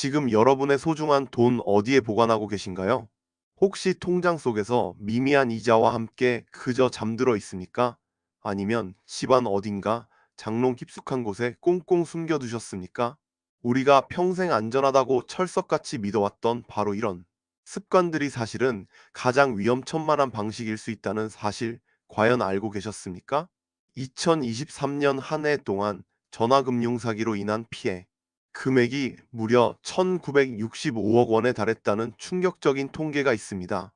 지금 여러분의 소중한 돈 어디에 보관하고 계신가요? 혹시 통장 속에서 미미한 이자와 함께 그저 잠들어 있습니까? 아니면 집안 어딘가 장롱 깊숙한 곳에 꽁꽁 숨겨두셨습니까? 우리가 평생 안전하다고 철석같이 믿어왔던 바로 이런 습관들이 사실은 가장 위험천만한 방식일 수 있다는 사실 과연 알고 계셨습니까? 2023년 한 해 동안 전화금융 사기로 인한 피해 금액이 무려 1965억 원에 달했다는 충격적인 통계가 있습니다.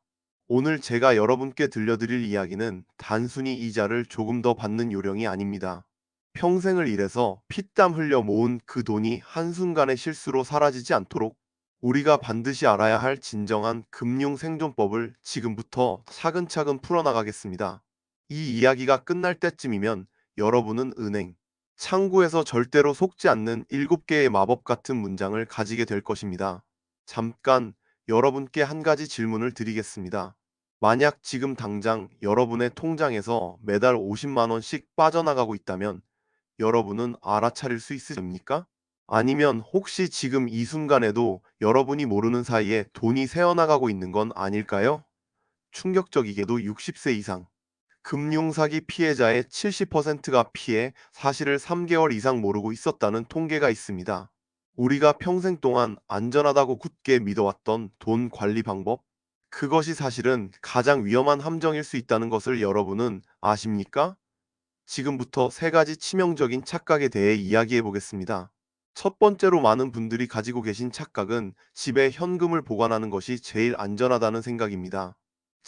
오늘 제가 여러분께 들려드릴 이야기는 단순히 이자를 조금 더 받는 요령이 아닙니다. 평생을 일해서 피땀 흘려 모은 그 돈이 한순간의 실수로 사라지지 않도록 우리가 반드시 알아야 할 진정한 금융 생존법을 지금부터 차근차근 풀어나가겠습니다. 이 이야기가 끝날 때쯤이면 여러분은 은행, 창구에서 절대로 속지 않는 7개의 마법 같은 문장을 가지게 될 것입니다. 잠깐 여러분께 한 가지 질문을 드리겠습니다. 만약 지금 당장 여러분의 통장에서 매달 50만 원씩 빠져나가고 있다면 여러분은 알아차릴 수 있으십니까? 아니면 혹시 지금 이 순간에도 여러분이 모르는 사이에 돈이 새어나가고 있는 건 아닐까요? 충격적이게도 60세 이상 금융사기 피해자의 70%가 피해 사실을 3개월 이상 모르고 있었다는 통계가 있습니다. 우리가 평생 동안 안전하다고 굳게 믿어왔던 돈 관리 방법? 그것이 사실은 가장 위험한 함정일 수 있다는 것을 여러분은 아십니까? 지금부터 세 가지 치명적인 착각에 대해 이야기해 보겠습니다. 첫 번째로 많은 분들이 가지고 계신 착각은 집에 현금을 보관하는 것이 제일 안전하다는 생각입니다.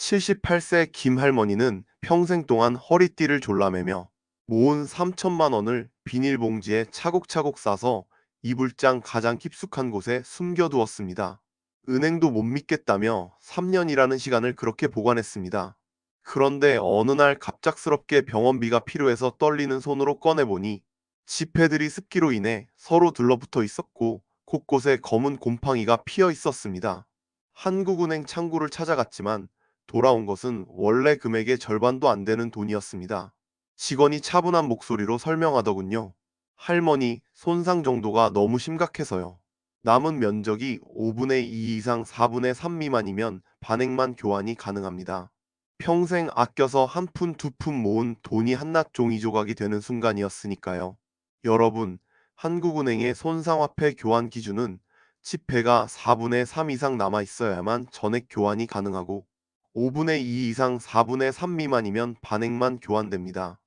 78세 김 할머니는 평생 동안 허리띠를 졸라매며 모은 3천만 원을 비닐봉지에 차곡차곡 싸서 이불장 가장 깊숙한 곳에 숨겨두었습니다. 은행도 못 믿겠다며 3년이라는 시간을 그렇게 보관했습니다. 그런데 어느 날 갑작스럽게 병원비가 필요해서 떨리는 손으로 꺼내보니 지폐들이 습기로 인해 서로 들러붙어 있었고 곳곳에 검은 곰팡이가 피어 있었습니다. 한국은행 창구를 찾아갔지만 돌아온 것은 원래 금액의 절반도 안 되는 돈이었습니다. 직원이 차분한 목소리로 설명하더군요. 할머니, 손상 정도가 너무 심각해서요. 남은 면적이 5분의 2 이상 4분의 3 미만이면 반액만 교환이 가능합니다. 평생 아껴서 한 푼 두 푼 모은 돈이 한낱 종이 조각이 되는 순간이었으니까요. 여러분, 한국은행의 손상화폐 교환 기준은 지폐가 4분의 3 이상 남아 있어야만 전액 교환이 가능하고 5분의 2 이상 4분의 3 미만이면 반액만 교환됩니다.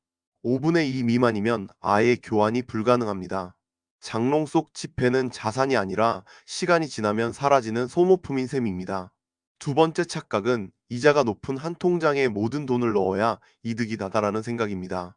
5분의 2 미만이면 아예 교환이 불가능합니다. 장롱 속 지폐는 자산이 아니라 시간이 지나면 사라지는 소모품인 셈입니다. 두 번째 착각은 이자가 높은 한 통장에 모든 돈을 넣어야 이득이 나다라는 생각입니다.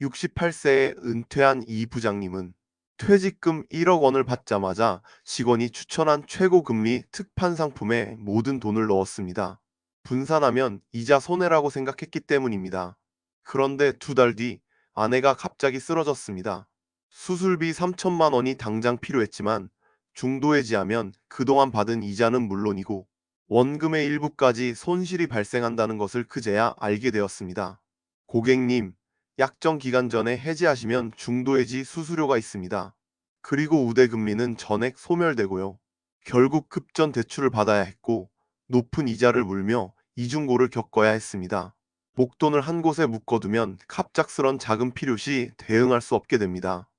68세에 은퇴한 이 부장님은 퇴직금 1억 원을 받자마자 직원이 추천한 최고금리 특판 상품에 모든 돈을 넣었습니다. 분산하면 이자 손해라고 생각했기 때문입니다. 그런데 2달 뒤 아내가 갑자기 쓰러졌습니다. 수술비 3천만 원이 당장 필요했지만 중도해지하면 그동안 받은 이자는 물론이고 원금의 일부까지 손실이 발생한다는 것을 그제야 알게 되었습니다. 고객님, 약정 기간 전에 해지하시면 중도해지 수수료가 있습니다. 그리고 우대금리는 전액 소멸되고요. 결국 급전 대출을 받아야 했고 높은 이자를 물며 이중고를 겪어야 했습니다. 목돈을 한 곳에 묶어두면 갑작스런 자금 필요 시 대응할 수 없게 됩니다.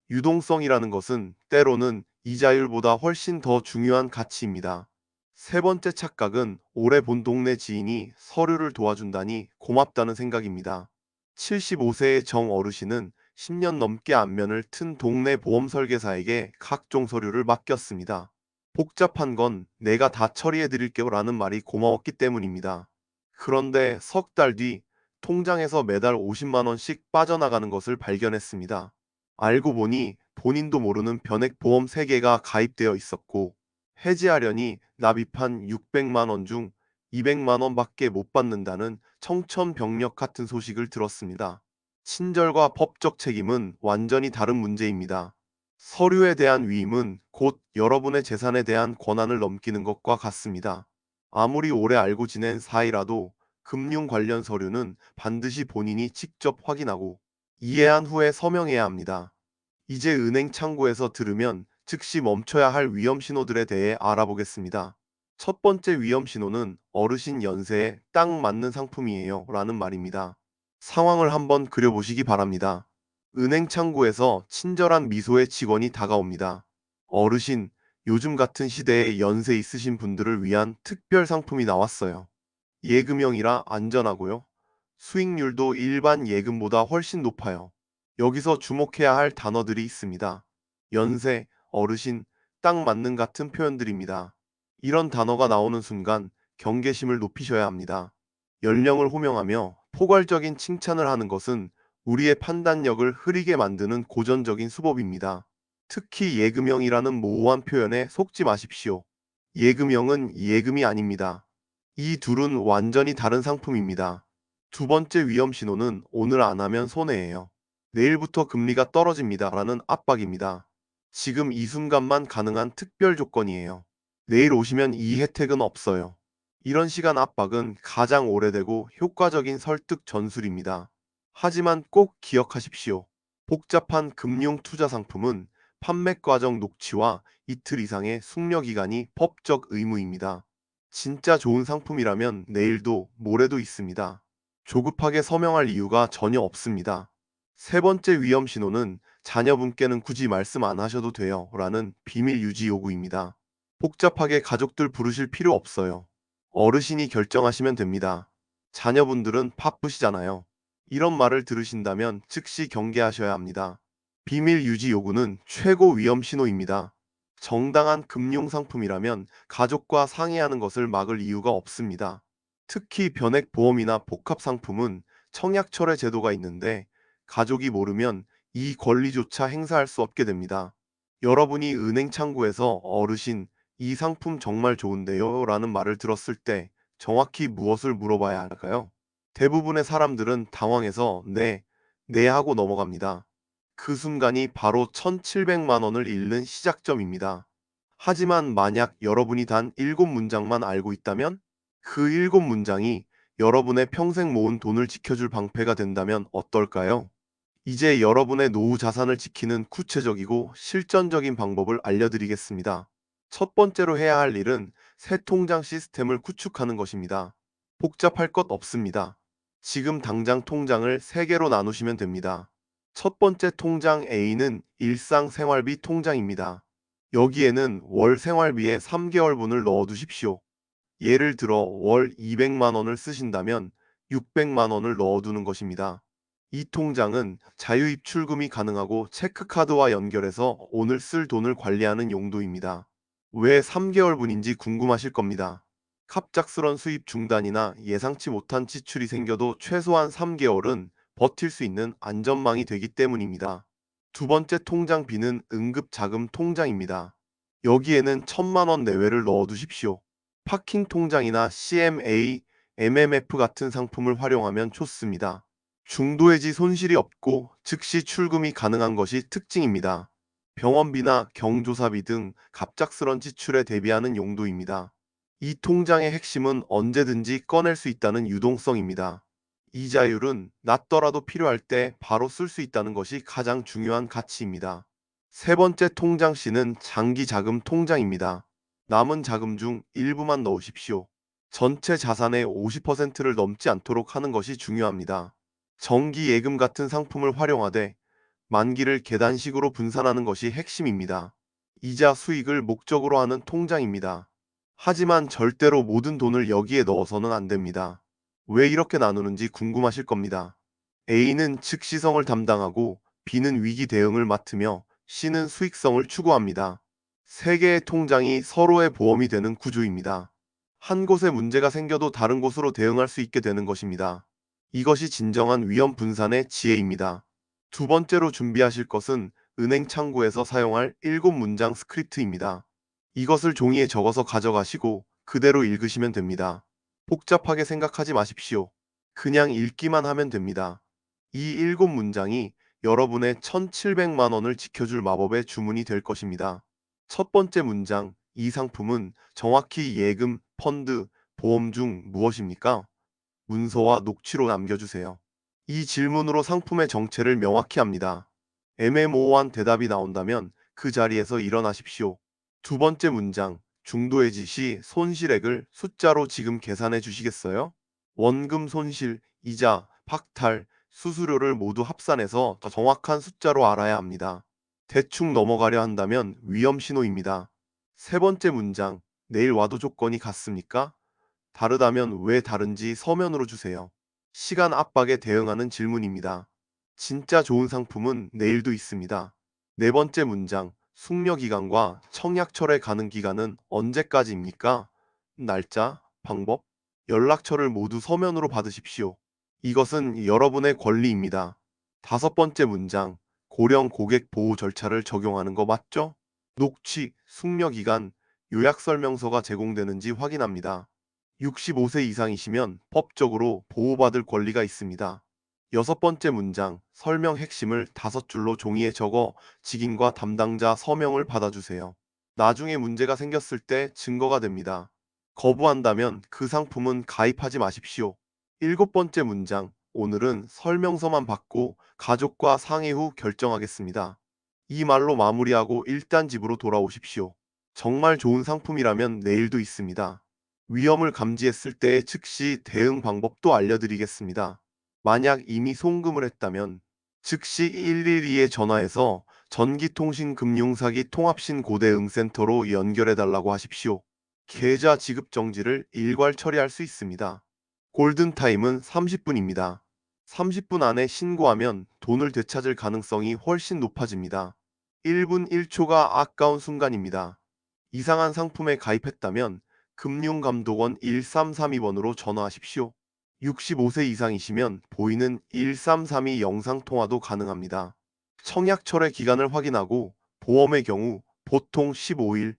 유동성이라는 것은 때로는 이자율보다 훨씬 더 중요한 가치입니다. 세 번째 착각은 오래 본 동네 지인이 서류를 도와준다니 고맙다는 생각입니다. 75세의 정 어르신은 10년 넘게 안면을 튼 동네 보험 설계사에게 각종 서류를 맡겼습니다. 복잡한 건 내가 다 처리해 드릴게요 라는 말이 고마웠기 때문입니다. 그런데 석 달 뒤 통장에서 매달 50만 원씩 빠져나가는 것을 발견했습니다. 알고 보니 본인도 모르는 변액 보험 3개가 가입되어 있었고 해지하려니 납입한 600만 원 중 200만 원밖에 못 받는다는 청천벽력 같은 소식을 들었습니다. 친절과 법적 책임은 완전히 다른 문제입니다. 서류에 대한 위임은 곧 여러분의 재산에 대한 권한을 넘기는 것과 같습니다. 아무리 오래 알고 지낸 사이라도 금융 관련 서류는 반드시 본인이 직접 확인하고 이해한 후에 서명해야 합니다. 이제 은행 창구에서 들으면 즉시 멈춰야 할 위험 신호들에 대해 알아보겠습니다. 첫 번째 위험 신호는 어르신 연세에 딱 맞는 상품이에요 라는 말입니다. 상황을 한번 그려보시기 바랍니다. 은행 창구에서 친절한 미소의 직원이 다가옵니다. 어르신, 요즘 같은 시대에 연세 있으신 분들을 위한 특별 상품이 나왔어요. 예금형이라 안전하고요. 수익률도 일반 예금보다 훨씬 높아요. 여기서 주목해야 할 단어들이 있습니다. 연세, 어르신, 딱 맞는 같은 표현들입니다. 이런 단어가 나오는 순간 경계심을 높이셔야 합니다. 연령을 호명하며 포괄적인 칭찬을 하는 것은 우리의 판단력을 흐리게 만드는 고전적인 수법입니다. 특히 예금형이라는 모호한 표현에 속지 마십시오. 예금형은 예금이 아닙니다. 이 둘은 완전히 다른 상품입니다. 두 번째 위험 신호는 오늘 안 하면 손해예요. 내일부터 금리가 떨어집니다 라는 압박입니다. 지금 이 순간만 가능한 특별 조건이에요. 내일 오시면 이 혜택은 없어요. 이런 시간 압박은 가장 오래되고 효과적인 설득 전술입니다. 하지만 꼭 기억하십시오. 복잡한 금융 투자 상품은 판매 과정 녹취와 이틀 이상의 숙려 기간이 법적 의무입니다. 진짜 좋은 상품이라면 내일도 모레도 있습니다. 조급하게 서명할 이유가 전혀 없습니다. 세 번째 위험 신호는 자녀분께는 굳이 말씀 안 하셔도 돼요 라는 비밀 유지 요구입니다. 복잡하게 가족들 부르실 필요 없어요. 어르신이 결정하시면 됩니다. 자녀분들은 바쁘시잖아요. 이런 말을 들으신다면 즉시 경계하셔야 합니다. 비밀 유지 요구는 최고 위험 신호입니다. 정당한 금융상품이라면 가족과 상의하는 것을 막을 이유가 없습니다. 특히 변액보험이나 복합상품은 청약철회 제도가 있는데 가족이 모르면 이 권리조차 행사할 수 없게 됩니다. 여러분이 은행 창구에서 어르신, 이 상품 정말 좋은데요? 라는 말을 들었을 때 정확히 무엇을 물어봐야 할까요? 대부분의 사람들은 당황해서 네 하고 넘어갑니다. 그 순간이 바로 1,700만 원을 잃는 시작점입니다. 하지만 만약 여러분이 단 7문장만 알고 있다면 그 7문장이 여러분의 평생 모은 돈을 지켜줄 방패가 된다면 어떨까요? 이제 여러분의 노후 자산을 지키는 구체적이고 실전적인 방법을 알려드리겠습니다. 첫 번째로 해야 할 일은 새 통장 시스템을 구축하는 것입니다. 복잡할 것 없습니다. 지금 당장 통장을 3개로 나누시면 됩니다. 첫 번째 통장 A는 일상생활비 통장입니다. 여기에는 월 생활비의 3개월분을 넣어두십시오. 예를 들어 월 200만 원을 쓰신다면 600만 원을 넣어두는 것입니다. 이 통장은 자유입출금이 가능하고 체크카드와 연결해서 오늘 쓸 돈을 관리하는 용도입니다. 왜 3개월분인지 궁금하실 겁니다. 갑작스런 수입 중단이나 예상치 못한 지출이 생겨도 최소한 3개월은 버틸 수 있는 안전망이 되기 때문입니다. 두 번째 통장 B는 응급자금 통장입니다. 여기에는 1,000만 원 내외를 넣어두십시오. 파킹 통장이나 CMA, MMF 같은 상품을 활용하면 좋습니다. 중도해지 손실이 없고 즉시 출금이 가능한 것이 특징입니다. 병원비나 경조사비 등 갑작스런 지출에 대비하는 용도입니다. 이 통장의 핵심은 언제든지 꺼낼 수 있다는 유동성입니다. 이자율은 낮더라도 필요할 때 바로 쓸 수 있다는 것이 가장 중요한 가치입니다. 세 번째 통장 C는 장기 자금 통장입니다. 남은 자금 중 일부만 넣으십시오. 전체 자산의 50%를 넘지 않도록 하는 것이 중요합니다. 정기 예금 같은 상품을 활용하되 만기를 계단식으로 분산하는 것이 핵심입니다. 이자 수익을 목적으로 하는 통장입니다. 하지만 절대로 모든 돈을 여기에 넣어서는 안 됩니다. 왜 이렇게 나누는지 궁금하실 겁니다. A는 즉시성을 담당하고 B는 위기 대응을 맡으며 C는 수익성을 추구합니다. 세 개의 통장이 서로의 보험이 되는 구조입니다. 한 곳에 문제가 생겨도 다른 곳으로 대응할 수 있게 되는 것입니다. 이것이 진정한 위험 분산의 지혜입니다. 두 번째로 준비하실 것은 은행 창구에서 사용할 7문장 스크립트입니다. 이것을 종이에 적어서 가져가시고 그대로 읽으시면 됩니다. 복잡하게 생각하지 마십시오. 그냥 읽기만 하면 됩니다. 이 7문장이 여러분의 1,700만 원을 지켜줄 마법의 주문이 될 것입니다. 첫 번째 문장, 이 상품은 정확히 예금, 펀드, 보험 중 무엇입니까? 문서와 녹취로 남겨주세요. 이 질문으로 상품의 정체를 명확히 합니다. 애매모호한 대답이 나온다면 그 자리에서 일어나십시오. 두 번째 문장, 중도해지 시 손실액을 숫자로 지금 계산해 주시겠어요? 원금 손실, 이자, 박탈, 수수료를 모두 합산해서 더 정확한 숫자로 알아야 합니다. 대충 넘어가려 한다면 위험 신호입니다. 세 번째 문장, 내일 와도 조건이 같습니까? 다르다면 왜 다른지 서면으로 주세요. 시간 압박에 대응하는 질문입니다. 진짜 좋은 상품은 내일도 있습니다. 네 번째 문장, 숙려 기간과 청약철에 가는 기간은 언제까지입니까? 날짜, 방법, 연락처를 모두 서면으로 받으십시오. 이것은 여러분의 권리입니다. 다섯 번째 문장, 고령 고객 보호 절차를 적용하는 거 맞죠? 녹취, 숙려 기간, 요약 설명서가 제공되는지 확인합니다. 65세 이상이시면 법적으로 보호받을 권리가 있습니다. 여섯 번째 문장, 설명 핵심을 5줄로 종이에 적어 직인과 담당자 서명을 받아주세요. 나중에 문제가 생겼을 때 증거가 됩니다. 거부한다면 그 상품은 가입하지 마십시오. 일곱 번째 문장, 오늘은 설명서만 받고 가족과 상의 후 결정하겠습니다. 이 말로 마무리하고 일단 집으로 돌아오십시오. 정말 좋은 상품이라면 내일도 있습니다. 위험을 감지했을 때의 즉시 대응 방법도 알려드리겠습니다. 만약 이미 송금을 했다면 즉시 112에 전화해서 전기통신금융사기 통합신고대응센터로 연결해달라고 하십시오. 계좌 지급 정지를 일괄 처리할 수 있습니다. 골든타임은 30분입니다. 30분 안에 신고하면 돈을 되찾을 가능성이 훨씬 높아집니다. 1분 1초가 아까운 순간입니다. 이상한 상품에 가입했다면 금융감독원 1332번으로 전화하십시오. 65세 이상이시면 보이는 1332 영상통화도 가능합니다. 청약철의 기간을 확인하고 보험의 경우 보통 15일,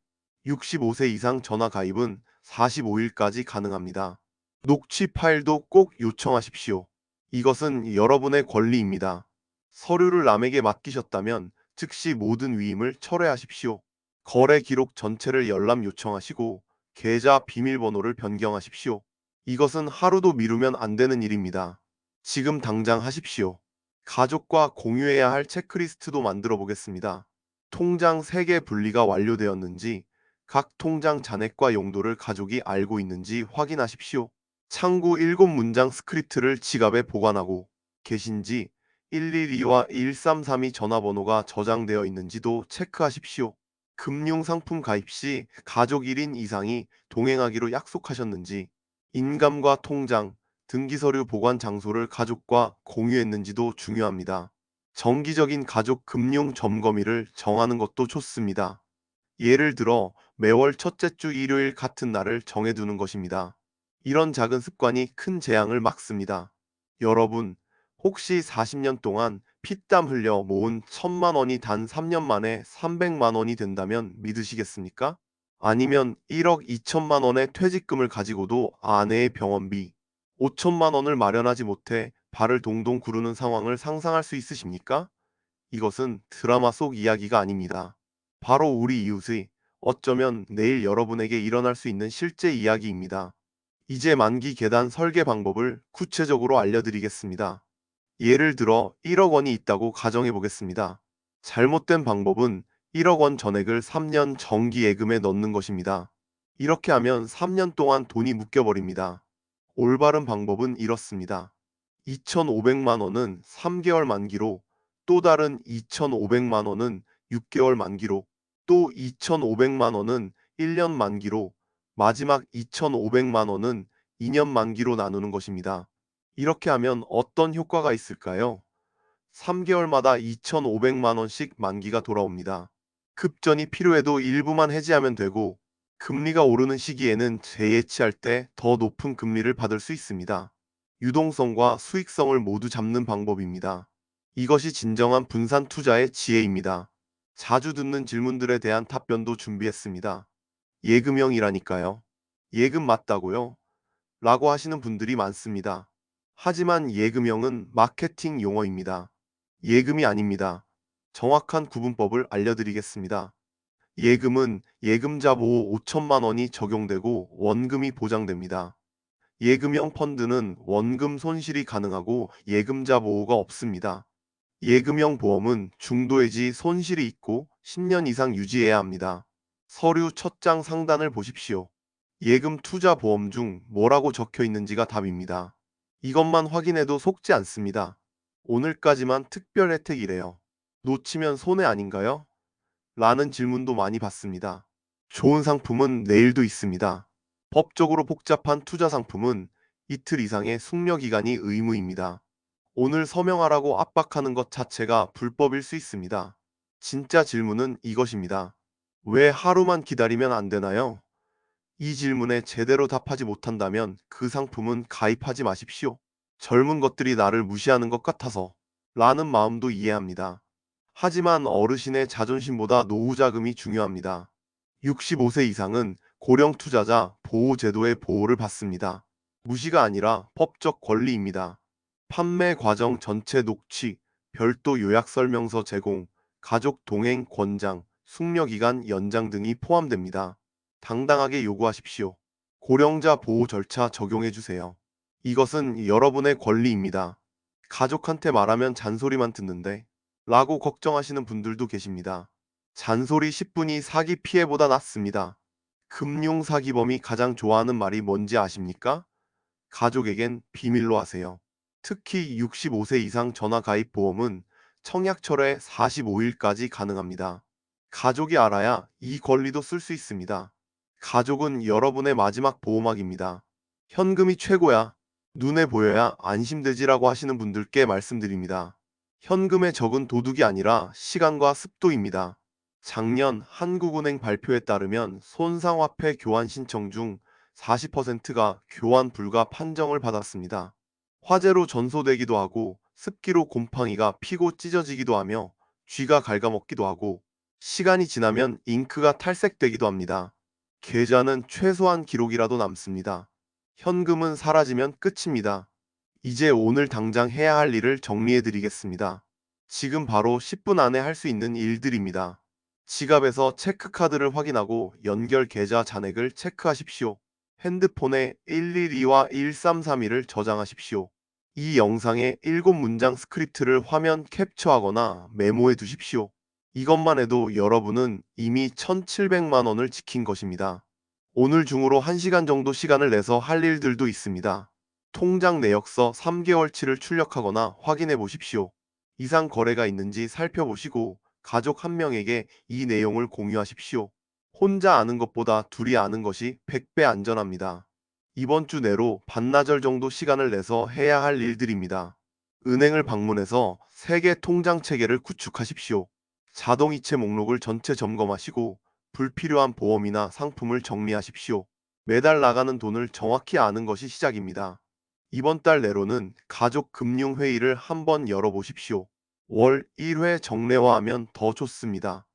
65세 이상 전화 가입은 45일까지 가능합니다. 녹취 파일도 꼭 요청하십시오. 이것은 여러분의 권리입니다. 서류를 남에게 맡기셨다면 즉시 모든 위임을 철회하십시오. 거래 기록 전체를 열람 요청하시고 계좌 비밀번호를 변경하십시오. 이것은 하루도 미루면 안 되는 일입니다. 지금 당장 하십시오. 가족과 공유해야 할 체크리스트도 만들어 보겠습니다. 통장 3개 분리가 완료되었는지, 각 통장 잔액과 용도를 가족이 알고 있는지 확인하십시오. 창구 7문장 스크립트를 지갑에 보관하고 계신지, 112와 1332 전화번호가 저장되어 있는지도 체크하십시오. 금융상품 가입 시 가족 1인 이상이 동행하기로 약속하셨는지, 인감과 통장, 등기서류 보관 장소를 가족과 공유했는지도 중요합니다. 정기적인 가족 금융 점검일을 정하는 것도 좋습니다. 예를 들어 매월 첫째 주 일요일 같은 날을 정해두는 것입니다. 이런 작은 습관이 큰 재앙을 막습니다. 여러분, 혹시 40년 동안 피땀 흘려 모은 1,000만 원이 단 3년 만에 300만 원이 된다면 믿으시겠습니까? 아니면 1억 2천만 원의 퇴직금을 가지고도 아내의 병원비 5천만 원을 마련하지 못해 발을 동동 구르는 상황을 상상할 수 있으십니까? 이것은 드라마 속 이야기가 아닙니다. 바로 우리 이웃의 어쩌면 내일 여러분에게 일어날 수 있는 실제 이야기입니다. 이제 만기 계단 설계 방법을 구체적으로 알려드리겠습니다. 예를 들어 1억 원이 있다고 가정해 보겠습니다. 잘못된 방법은 1억 원 전액을 3년 정기 예금에 넣는 것입니다. 이렇게 하면 3년 동안 돈이 묶여버립니다. 올바른 방법은 이렇습니다. 2,500만 원은 3개월 만기로, 또 다른 2,500만 원은 6개월 만기로, 또 2,500만 원은 1년 만기로, 마지막 2,500만 원은 2년 만기로 나누는 것입니다. 이렇게 하면 어떤 효과가 있을까요? 3개월마다 2,500만 원씩 만기가 돌아옵니다. 급전이 필요해도 일부만 해지하면 되고, 금리가 오르는 시기에는 재예치할 때 더 높은 금리를 받을 수 있습니다. 유동성과 수익성을 모두 잡는 방법입니다. 이것이 진정한 분산 투자의 지혜입니다. 자주 듣는 질문들에 대한 답변도 준비했습니다. 예금형이라니까요. 예금 맞다고요? 라고 하시는 분들이 많습니다. 하지만 예금형은 마케팅 용어입니다. 예금이 아닙니다. 정확한 구분법을 알려드리겠습니다. 예금은 예금자 보호 5천만 원이 적용되고 원금이 보장됩니다. 예금형 펀드는 원금 손실이 가능하고 예금자 보호가 없습니다. 예금형 보험은 중도해지 손실이 있고 10년 이상 유지해야 합니다. 서류 첫 장 상단을 보십시오. 예금 투자 보험 중 뭐라고 적혀 있는지가 답입니다. 이것만 확인해도 속지 않습니다. 오늘까지만 특별 혜택이래요. 놓치면 손해 아닌가요? 라는 질문도 많이 받습니다. 좋은 상품은 내일도 있습니다. 법적으로 복잡한 투자 상품은 이틀 이상의 숙려 기간이 의무입니다. 오늘 서명하라고 압박하는 것 자체가 불법일 수 있습니다. 진짜 질문은 이것입니다. 왜 하루만 기다리면 안 되나요? 이 질문에 제대로 답하지 못한다면 그 상품은 가입하지 마십시오. 젊은 것들이 나를 무시하는 것 같아서 라는 마음도 이해합니다. 하지만 어르신의 자존심보다 노후 자금이 중요합니다. 65세 이상은 고령 투자자 보호 제도의 보호를 받습니다. 무시가 아니라 법적 권리입니다. 판매 과정 전체 녹취, 별도 요약 설명서 제공, 가족 동행 권장, 숙려 기간 연장 등이 포함됩니다. 당당하게 요구하십시오. 고령자 보호 절차 적용해 주세요. 이것은 여러분의 권리입니다. 가족한테 말하면 잔소리만 듣는데 라고 걱정하시는 분들도 계십니다. 잔소리 10분이 사기 피해보다 낫습니다. 금융 사기범이 가장 좋아하는 말이 뭔지 아십니까? 가족에겐 비밀로 하세요. 특히 65세 이상 전화 가입 보험은 청약철회 45일까지 가능합니다. 가족이 알아야 이 권리도 쓸 수 있습니다. 가족은 여러분의 마지막 보호막입니다. 현금이 최고야. 눈에 보여야 안심되지라고 하시는 분들께 말씀드립니다. 현금의 적은 도둑이 아니라 시간과 습도입니다. 작년 한국은행 발표에 따르면 손상화폐 교환 신청 중 40%가 교환 불가 판정을 받았습니다. 화재로 전소되기도 하고 습기로 곰팡이가 피고 찢어지기도 하며 쥐가 갉아먹기도 하고 시간이 지나면 잉크가 탈색되기도 합니다. 계좌는 최소한 기록이라도 남습니다. 현금은 사라지면 끝입니다. 이제 오늘 당장 해야 할 일을 정리해 드리겠습니다. 지금 바로 10분 안에 할 수 있는 일들입니다. 지갑에서 체크카드를 확인하고 연결 계좌 잔액을 체크하십시오. 핸드폰에 112와 1332를 저장하십시오. 이 영상의 7문장 스크립트를 화면 캡처하거나 메모해 두십시오. 이것만 해도 여러분은 이미 1,700만 원을 지킨 것입니다. 오늘 중으로 1시간 정도 시간을 내서 할 일들도 있습니다. 통장 내역서 3개월치를 출력하거나 확인해 보십시오. 이상 거래가 있는지 살펴보시고 가족 한 명에게 이 내용을 공유하십시오. 혼자 아는 것보다 둘이 아는 것이 100배 안전합니다. 이번 주 내로 반나절 정도 시간을 내서 해야 할 일들입니다. 은행을 방문해서 세계 통장 체계를 구축하십시오. 자동이체 목록을 전체 점검하시고 불필요한 보험이나 상품을 정리하십시오. 매달 나가는 돈을 정확히 아는 것이 시작입니다. 이번 달 내로는 가족 금융 회의를 한번 열어보십시오. 월 1회 정례화하면 더 좋습니다.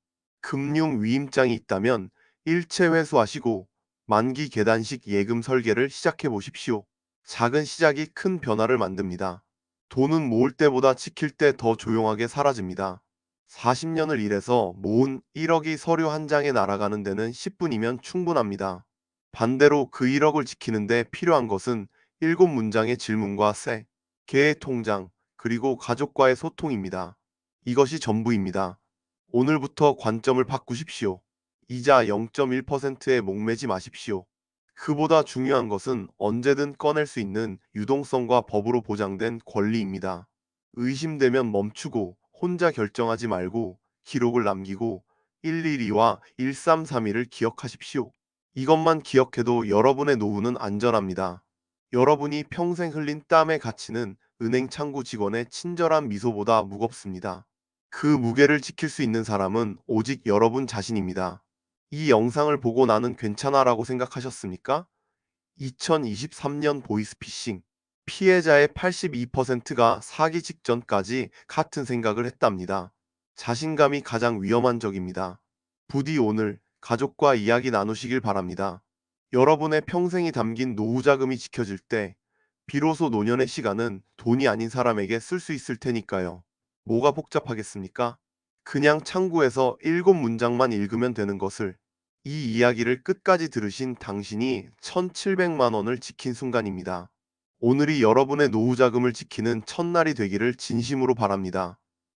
금융 위임장이 있다면 일체 회수하시고 만기 계단식 예금 설계를 시작해 보십시오. 작은 시작이 큰 변화를 만듭니다. 돈은 모을 때보다 지킬 때 더 조용하게 사라집니다. 40년을 일해서 모은 1억이 서류 한 장에 날아가는 데는 10분이면 충분합니다. 반대로 그 1억을 지키는데 필요한 것은 7문장의 질문과 세 개의 통장, 그리고 가족과의 소통입니다. 이것이 전부입니다. 오늘부터 관점을 바꾸십시오. 이자 0.1%에 목매지 마십시오. 그보다 중요한 것은 언제든 꺼낼 수 있는 유동성과 법으로 보장된 권리입니다. 의심되면 멈추고 혼자 결정하지 말고 기록을 남기고 112와 1332를 기억하십시오. 이것만 기억해도 여러분의 노후는 안전합니다. 여러분이 평생 흘린 땀의 가치는 은행 창구 직원의 친절한 미소보다 무겁습니다. 그 무게를 지킬 수 있는 사람은 오직 여러분 자신입니다. 이 영상을 보고 나는 괜찮아라고 생각하셨습니까? 2023년 보이스피싱 피해자의 82%가 사기 직전까지 같은 생각을 했답니다. 자신감이 가장 위험한 적입니다. 부디 오늘 가족과 이야기 나누시길 바랍니다. 여러분의 평생이 담긴 노후 자금이 지켜질 때 비로소 노년의 시간은 돈이 아닌 사람에게 쓸 수 있을 테니까요. 뭐가 복잡하겠습니까? 그냥 창구에서 7문장만 읽으면 되는 것을. 이 이야기를 끝까지 들으신 당신이 1,700만 원을 지킨 순간입니다. 오늘이 여러분의 노후 자금을 지키는 첫날이 되기를 진심으로 바랍니다.